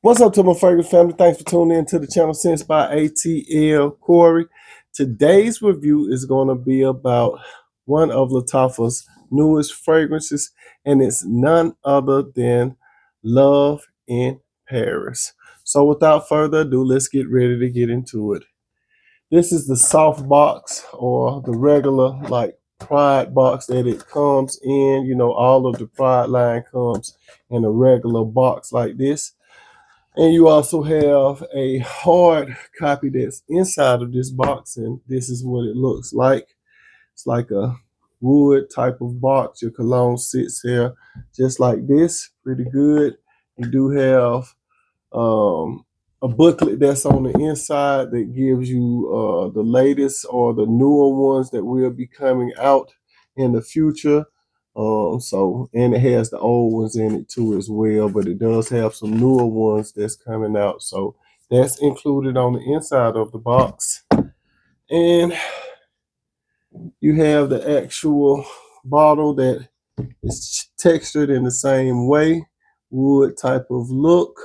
What's up to my fragrance family? Thanks for tuning in to the channel Sense by ATL Corey. Today's review is going to be about one of Lattafa's newest fragrances, and it's none other than Love in Paris. So without further ado, let's get ready to get into it. This is the soft box or the regular like Pride box that it comes in. You know, all of the Pride line comes in a regular box like this. And you also have a hard copy that's inside of this box, and this is what it looks like. It's like a wood type of box. Your cologne sits here just like this, pretty good. You do have a booklet that's on the inside that gives you the latest or the newer ones that will be coming out in the future. And it has the old ones in it too as well, but it does have some newer ones that's coming out. So that's included on the inside of the box. And you have the actual bottle that is textured in the same way, wood type of look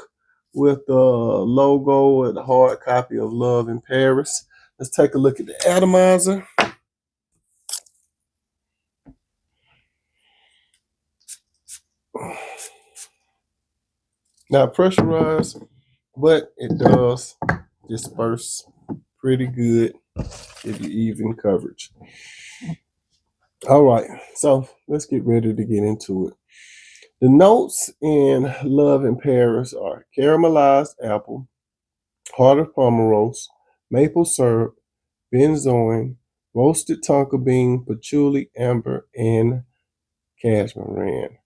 with the logo and the hard copy of Love in Paris. Let's take a look at the atomizer. Not pressurized, but it does disperse pretty good, give you even coverage. All right, so let's get ready to get into it. The notes in Love in Paris are caramelized apple, heart of pomeros, maple syrup, benzoin, roasted tonka bean, patchouli, amber, and cashmere.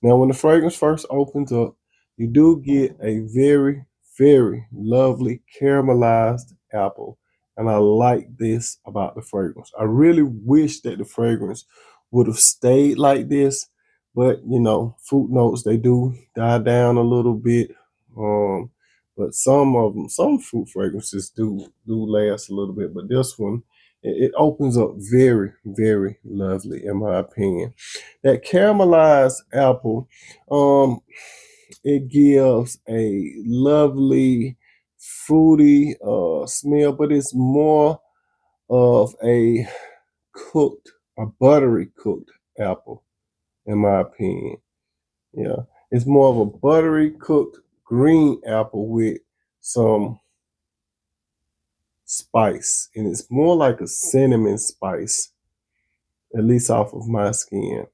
Now, when the fragrance first opens up, you do get a very, very lovely caramelized apple. And I like this about the fragrance. I really wish that the fragrance would have stayed like this, but you know, fruit notes, they do die down a little bit. But some of them, some fruit fragrances do last a little bit, but this one, it opens up very, very lovely in my opinion. That caramelized apple, um, it gives a lovely fruity smell, but it's more of a cooked, a buttery cooked apple, in my opinion. Yeah, it's more of a buttery cooked green apple with some spice, and it's more like a cinnamon spice, at least off of my skin.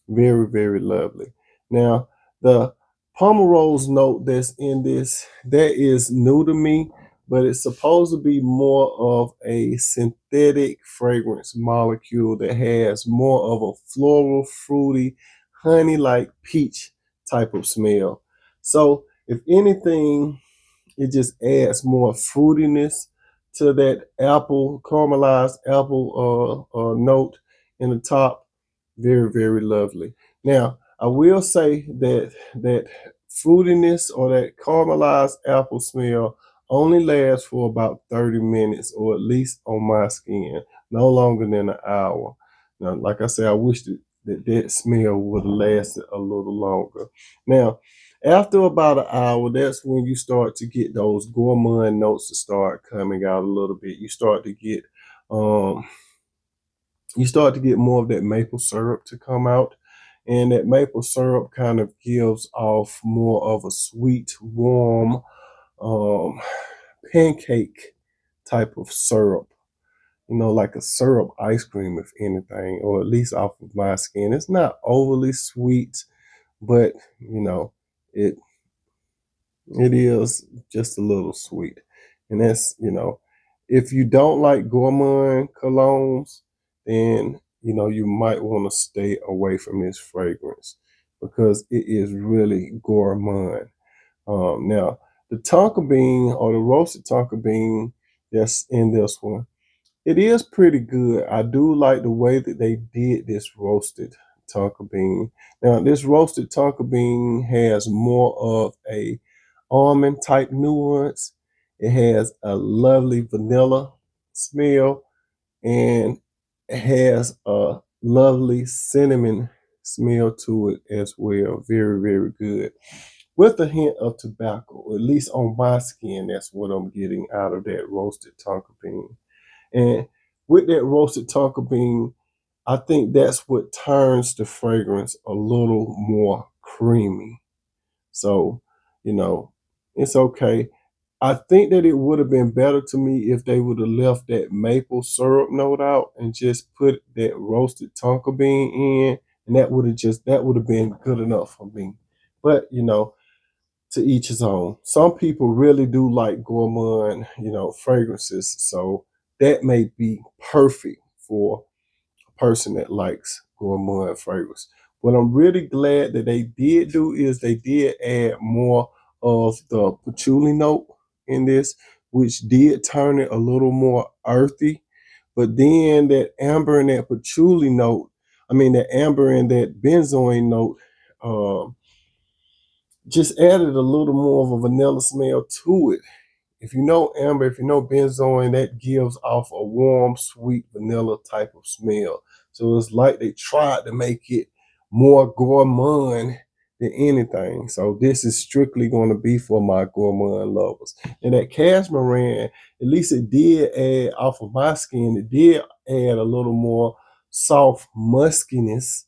Very, very lovely. Now, the Pomerose note that's in this, that is new to me, but it's supposed to be more of a synthetic fragrance molecule that has more of a floral, fruity, honey-like peach type of smell. So, if anything, it just adds more fruitiness to that apple, caramelized apple note in the top. Very, very lovely. Now, I will say that that fruitiness or that caramelized apple smell only lasts for about 30 minutes, or at least on my skin, no longer than an hour. Now, like I said, I wish that smell would have lasted a little longer. Now, after about an hour, that's when you start to get those gourmand notes to start coming out a little bit. Um, you start to get more of that maple syrup to come out. And that maple syrup kind of gives off more of a sweet, warm, um, pancake type of syrup. You know, like a syrup ice cream, if anything, or at least off of my skin. It's not overly sweet, but you know, it it is just a little sweet. And that's, you know, if you don't like gourmand colognes, then, you know, you might want to stay away from this fragrance because it is really gourmand. Now, the tonka bean or the roasted tonka bean that's in this one, it is pretty good. I do like the way that they did this roasted tonka bean. Now, this roasted tonka bean has more of a almond type nuance. It has a lovely vanilla smell, and it has a lovely cinnamon smell to it as well. Very, very good. with a hint of tobacco. At least on my skin, that's what I'm getting out of that roasted tonka bean. And with that roasted tonka bean, I think that's what turns the fragrance a little more creamy. So, you know, it's okay. I think that it would have been better to me if they would have left that maple syrup note out and just put that roasted tonka bean in, and that would have been good enough for me. But to each his own. Some people really do like gourmand, fragrances, so that may be perfect for person that likes gourmand fragrance. What I'm really glad that they did do is they did add more of the patchouli note in this, which did turn it a little more earthy. But then that amber and that patchouli note, I mean that amber and that benzoin note, just added a little more of a vanilla smell to it. If you know amber, if you know benzoin, that gives off a warm, sweet vanilla type of smell. So it's like they tried to make it more gourmand than anything. So this is strictly going to be for my gourmand lovers. And that cashmere, at least it did add off of my skin, it did add a little more soft muskiness,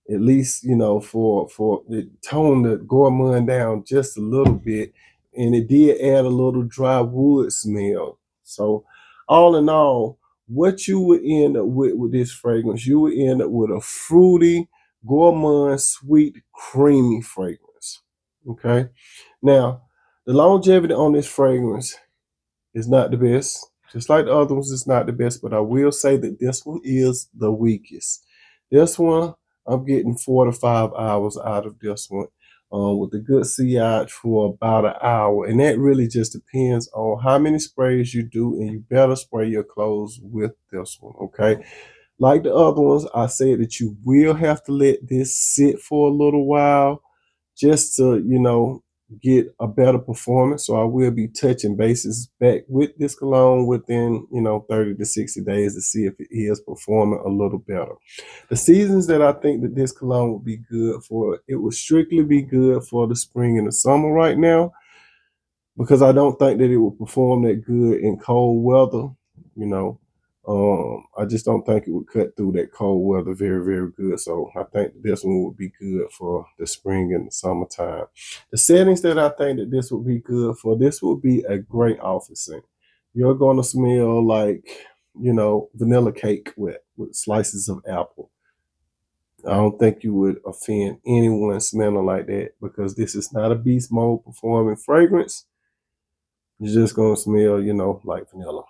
at least for it toned the gourmand down just a little bit, and it did add a little dry wood smell. So all in all, what you would end up with this fragrance, you would end up with a fruity, gourmand, sweet, creamy fragrance. Okay. Now, the longevity on this fragrance is not the best. Just like the other ones, it's not the best, but I will say that this one is the weakest. This one, I'm getting 4 to 5 hours out of this one, with the good sillage for about an hour. And that really just depends on how many sprays you do, and you better spray your clothes with this one, okay? Like the other ones, I said that you will have to let this sit for a little while just to, get a better performance. So I will be touching bases back with this cologne within, 30 to 60 days to see if it is performing a little better. The seasons that I think that this cologne would be good for, it would strictly be good for the spring and the summer right now, because I don't think that it will perform that good in cold weather. You know, I just don't think it would cut through that cold weather very, very good. So I think this one would be good for the spring and the summertime. The settings that I think that this would be good for, this would be a great office scent. You're going to smell like, vanilla cake with slices of apple. I don't think you would offend anyone smelling like that, because this is not a beast mode performing fragrance. You're just gonna smell, like vanilla,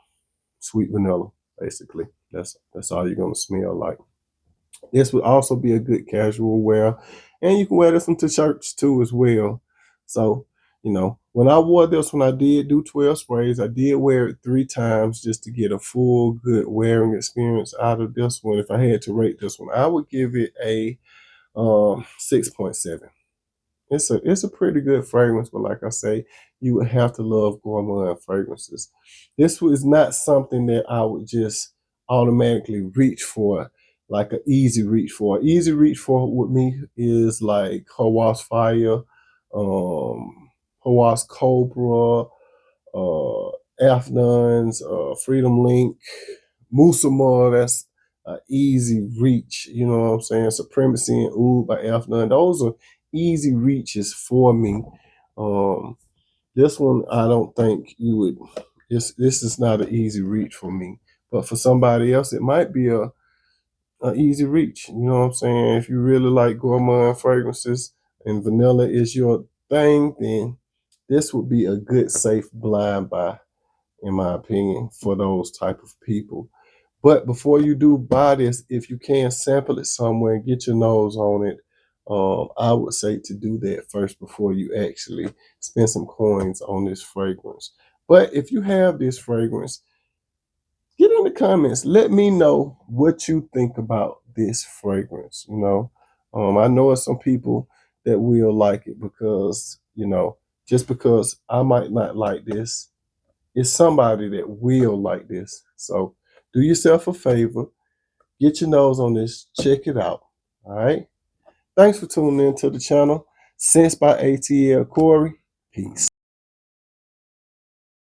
sweet vanilla, basically. That's all you're gonna smell like. This would also be a good casual wear, and you can wear this one to church too as well. So, when I wore this one, I did do 12 sprays. I did wear it 3 times just to get a full good wearing experience out of this one. If I had to rate this one, I would give it a 6.7. It's a pretty good fragrance, but like I say, you would have to love gourmand fragrances. This was not something that I would just automatically reach for, like an easy reach for. Easy reach for with me is like Hawass Fire, Hawass Cobra, Afnan's, Freedom Link, Musama. That's an easy reach. You know what I'm saying? Supremacy and Oud by Afnan. Those are easy reaches for me. Um, this one, I don't think you would. This is not an easy reach for me, but for somebody else, it might be a easy reach. You know what I'm saying? If you really like gourmand fragrances and vanilla is your thing, then this would be a good safe blind buy, in my opinion, for those type of people. But before you do buy this, if you can sample it somewhere and get your nose on it, I would say to do that first before you actually spend some coins on this fragrance. But if you have this fragrance, get in the comments. Let me know what you think about this fragrance. I know it's some people that will like it, because, just because I might not like this, it's somebody that will like this. So do yourself a favor, get your nose on this, check it out. All right. Thanks for tuning in to the channel. Sense by ATL Corey. Peace.